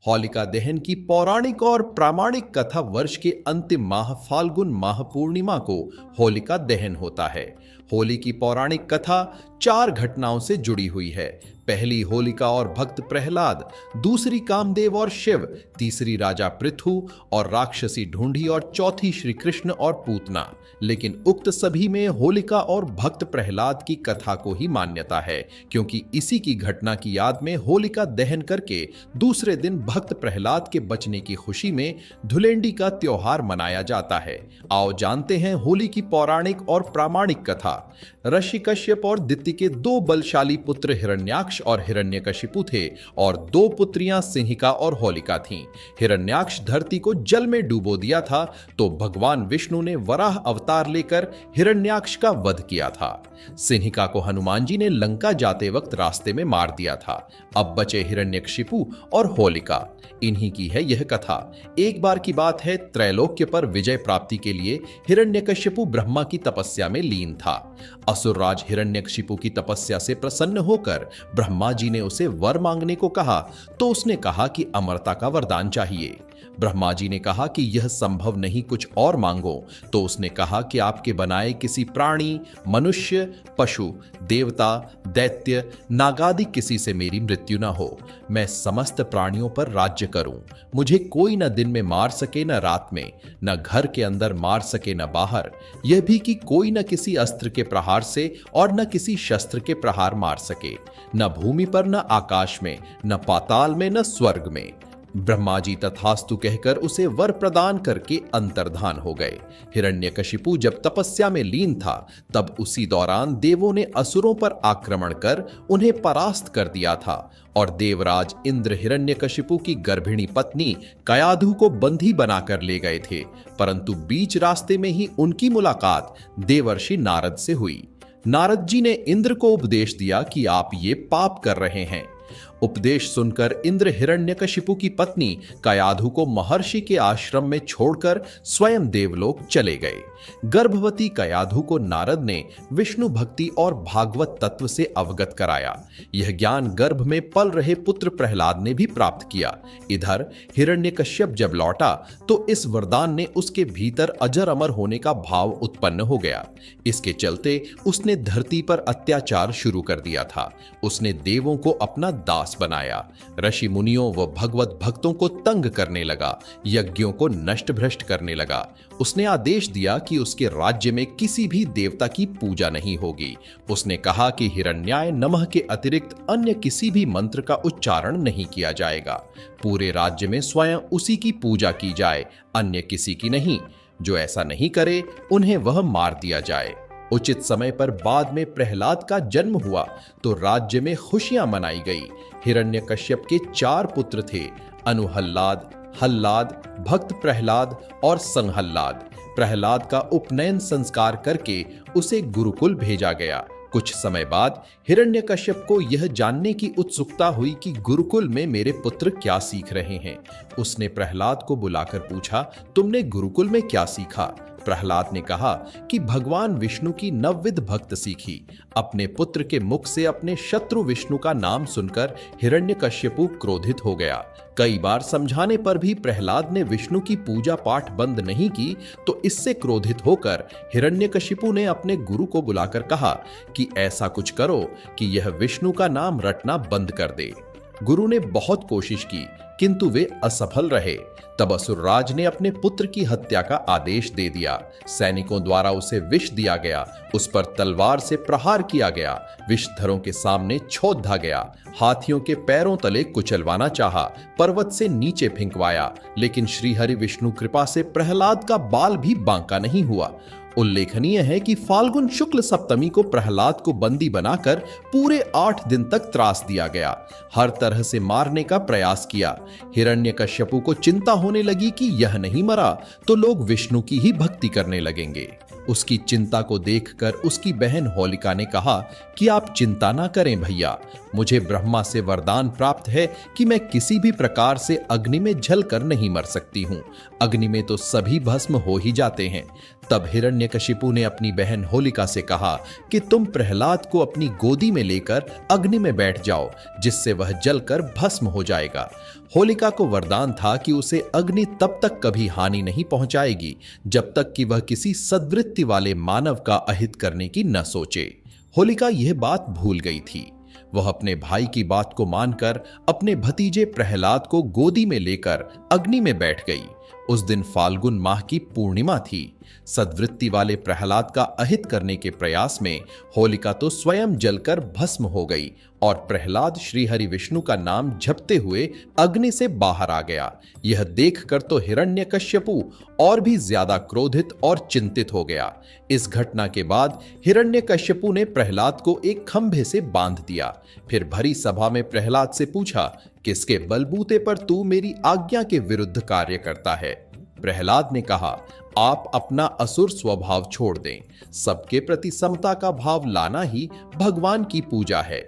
होलिका दहन की पौराणिक और प्रामाणिक कथा वर्ष के अंतिम माह फाल्गुन माह पूर्णिमा को होलिका दहन होता है। होली की पौराणिक कथा 4 घटनाओं से जुड़ी हुई है। पहली होलिका और भक्त प्रहलाद, दूसरी कामदेव और शिव, तीसरी राजा पृथु और राक्षसी ढूंढी और चौथी श्री कृष्ण और पूतना। लेकिन उक्त सभी में होलिका और भक्त प्रहलाद की कथा को ही मान्यता है, क्योंकि इसी की घटना की याद में होलिका दहन करके दूसरे दिन भक्त प्रहलाद के बचने की खुशी में धुलेंडी का त्योहार मनाया जाता है। आओ जानते हैं होली की पौराणिक और प्रामाणिक कथा। ऋषि कश्यप और दिति के 2 बलशाली पुत्र हिरण्याक्ष और हिरण्यकशिपु थे और 2 पुत्रियां सिंहिका और होलिका थीं। हिरण्याक्ष धरती को जल में डुबो दिया था, तो भगवान विष्णु ने वराह अवतार लेकर हिरण्याक्ष का वध किया था। सिंहिका को हनुमान जी ने लंका जाते वक्त रास्ते में मार दिया था। अब बचे हिरण्यकशिपु और होलिका। इन्हीं की है यह कथा। एक बार की बात है, त्रैलोक्य पर विजय प्राप्ति के लिए हिरण्यकशिपु ब्रह्मा की तपस्या में लीन था। असुरराज हिरण्यकशिपु की तपस्या से प्रसन्न होकर ब्रह्मा जी ने उसे वर मांगने को कहा, तो उसने कहा कि अमरता का वरदान चाहिए। ब्रह्मा जी ने कहा कि यह संभव नहीं, कुछ और मांगो। तो उसने कहा कि आपके बनाए किसी प्राणी, मनुष्य, पशु, देवता, दैत्य, नागादि किसी से मेरी मृत्यु न हो। मैं समस्त प्राणियों पर राज्य करूं। मुझे कोई न दिन में मार सके, न रात में, न घर के अंदर मार सके, न बाहर। यह भी कि कोई न किसी अस्त्र के प्रहार से और न किसी शस्त्र के प्रहार मार सके, न भूमि पर, न आकाश में, न पाताल में, न स्वर्ग में। ब्रह्मा जी तथास्तु कहकर उसे वर प्रदान करके अंतर्धान हो गए। हिरण्यकशिपु जब तपस्या में लीन था, तब उसी दौरान देवों ने असुरों पर आक्रमण कर उन्हें परास्त कर दिया था और देवराज इंद्र हिरण्यकशिपु की गर्भिणी पत्नी कयाधु को बंधी बनाकर ले गए थे। परंतु बीच रास्ते में ही उनकी मुलाकात देवर्षि नारद से हुई। नारद जी ने इंद्र को उपदेश दिया कि आप ये पाप कर रहे हैं। उपदेश सुनकर इंद्र हिरण्यकशिपु की पत्नी कयाधु को महर्षि के आश्रम में छोड़कर स्वयं देवलोक चले गए। गर्भवती कयाधु को नारद ने विष्णु भक्ति और भागवत तत्व से अवगत कराया। यह ज्ञान गर्भ में पल रहे पुत्र प्रहलाद ने भी प्राप्त किया। इधर हिरण्यकश्यप जब लौटा, तो इस वरदान ने उसके भीतर अजर अमर होने का भाव उत्पन्न हो गया। इसके चलते उसने धरती पर अत्याचार शुरू कर दिया था। उसने देवों को अपना दास बनाया, ऋषि मुनियों व भगवत भक्तों को तंग करने लगा, यज्ञों को नष्ट भ्रष्ट करने लगा। उसने आदेश दिया कि उसके राज्य में किसी भी देवता की पूजा नहीं होगी। उसने कहा कि हिरण्याय नमः के अतिरिक्त अन्य किसी भी मंत्र का उच्चारण नहीं किया जाएगा। पूरे राज्य में स्वयं उसी की पूजा की जाए, अन्य किसी की नहीं। जो ऐसा नहीं करे, उन्हें वह मार दिया जाए। उचित समय पर बाद में प्रहलाद का जन्म हुआ, तो राज्य में खुशियां मनाई गई। हिरण्यकश्यप के 4 पुत्र थे, अनुहल्लाद, हल्लाद, भक्त प्रहलाद और संहल्लाद। प्रहलाद का उपनयन संस्कार करके उसे गुरुकुल भेजा गया। कुछ समय बाद हिरण्यकश्यप को यह जानने की उत्सुकता हुई कि गुरुकुल में मेरे पुत्र क्या सीख रहे हैं। उसने प्रहलाद को बुलाकर पूछा, तुमने गुरुकुल में क्या सीखा? प्रहलाद ने कहा कि भगवान विष्णु की नवविध भक्त सीखी। अपने पुत्र के मुख से अपने शत्रु विष्णु का नाम सुनकर हिरण्यकश्यपु क्रोधित हो गया। कई बार समझाने पर भी प्रहलाद ने विष्णु की पूजा पाठ बंद नहीं की, तो इससे क्रोधित होकर हिरण्यकशिपु ने अपने गुरु को बुलाकर कहा कि ऐसा कुछ करो कि यह विष्णु का नाम रटना बंद कर दे। गुरु ने बहुत कोशिश की, किंतु वे असफल रहे। तब असुरराज ने अपने पुत्र की हत्या का आदेश दे दिया। सैनिकों द्वारा उसे विष दिया गया, उस पर तलवार से प्रहार किया गया, विषधरों के सामने छोड़ा गया, हाथियों के पैरों तले कुचलवाना चाहा, पर्वत से नीचे फेंकवाया, लेकिन श्रीहरि विष्णु कृपा से प्रहलाद का बाल भी बांका नहीं हुआ। उल्लेखनीय है कि फाल्गुन शुक्ल सप्तमी को प्रहलाद को बंदी बनाकर पूरे 8 दिन तक त्रास दिया गया। हर तरह से मारने का प्रयास किया। हिरण्यकश्यपु को चिंता होने लगी कि यह नहीं मरा तो लोग विष्णु की ही भक्ति करने लगेंगे। उसकी चिंता को देखकर उसकी बहन होलिका ने कहा कि आप चिंता ना करें भैया, मुझे ब्रह्मा से वरदान प्राप्त है कि मैं किसी भी प्रकार से अग्नि में जलकर नहीं मर सकती हूँ। अग्नि में तो सभी भस्म हो ही जाते हैं। तब हिरण्यकशिपु ने अपनी बहन होलिका से कहा कि तुम प्रहलाद को अपनी गोदी में लेकर अग्नि में बैठ जाओ, जिससे वह जलकर भस्म हो जाएगा। होलिका को वरदान था कि उसे अग्नि तब तक कभी हानि नहीं पहुंचाएगी जब तक कि वह किसी सद्वृत्ति वाले मानव का अहित करने की न सोचे। होलिका यह बात भूल गई थी। वह अपने भाई की बात को मानकर अपने भतीजे प्रहलाद को गोदी में लेकर अग्नि में बैठ गई। उस दिन फाल्गुन माह की पूर्णिमा थी। सद्वृत्ति वाले प्रहलाद का अहित करने के प्रयास में होलिका तो स्वयं जलकर भस्म हो गई और प्रहलाद श्री हरि विष्णु का नाम जपते हुए अग्नि से बाहर आ गया। यह देखकर तो हिरण्यकश्यपु और भी ज्यादा क्रोधित और चिंतित हो गया। इस घटना के बाद हिरण्यकश्यपु ने प्रहलाद को एक खंभे से बांध दिया। फिर भरी सभा में प्रहलाद से पूछा, किसके बलबूते पर तू मेरी आज्ञा के विरुद्ध कार्य करता है? प्रहलाद ने कहा, आप अपना असुर स्वभाव छोड़ दें। सबके प्रति समता का भाव लाना ही भगवान की पूजा है।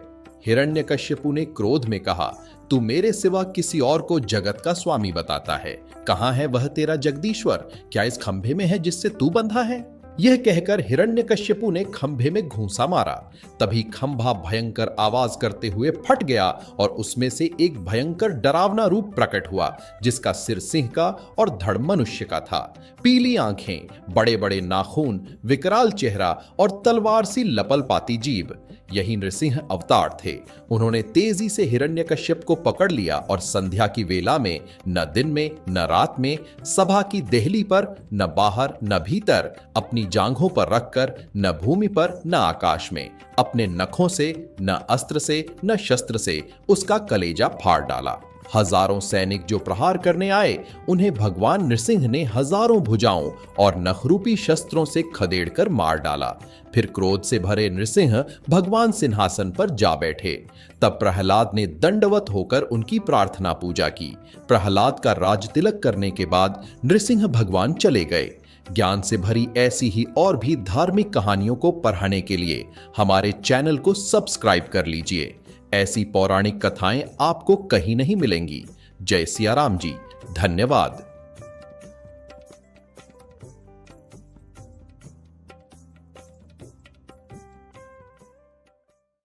हिरण्यकश्यपु ने क्रोध में कहा, तू मेरे सिवा किसी और को जगत का स्वामी बताता है। कहां है वह तेरा जगदीश्वर? क्या इस खंभे में है जिससे तू बंधा है? यह कहकर हिरण्यकश्यपु ने खंभे में घूंसा मारा। तभी खंभा भयंकर आवाज करते हुए फट गया और उसमें से एक भयंकर डरावना रूप प्रकट हुआ, जिसका सिर सिंह का और धड़ मनुष्य का था। पीली आंखें, बड़े बड़े नाखून, विकराल चेहरा और तलवार सी लपल पाती जीभ, यही नृसिंह अवतार थे। उन्होंने तेजी से हिरण्यकश्यप को पकड़ लिया और संध्या की वेला में, न दिन में न रात में, सभा की देहली पर, न बाहर न भीतर, अपनी जांघों पर रखकर, न भूमि पर न आकाश में, अपने नखों से, न अस्त्र से न शस्त्र से उसका कलेजा फाड़ डाला। हजारों सैनिक जो प्रहार करने आए, उन्हें भगवान नृसिंह ने हजारों भुजाओं और नखरूपी शस्त्रों से खदेड़कर मार डाला। फिर क्रोध से भरे नृसिंह भगवान सिंहासन पर जा बैठे। तब प्रहलाद ने दंडवत होकर उनकी प्रार्थना पूजा की। प्रहलाद का राज तिलक करने के बाद नृसिंह भगवान चले गए। ज्ञान से भरी ऐसी ही और भी धार्मिक कहानियों को पढ़ने के लिए हमारे चैनल को सब्सक्राइब कर लीजिए। ऐसी पौराणिक कथाएं आपको कहीं नहीं मिलेंगी। जय सिया राम जी। धन्यवाद।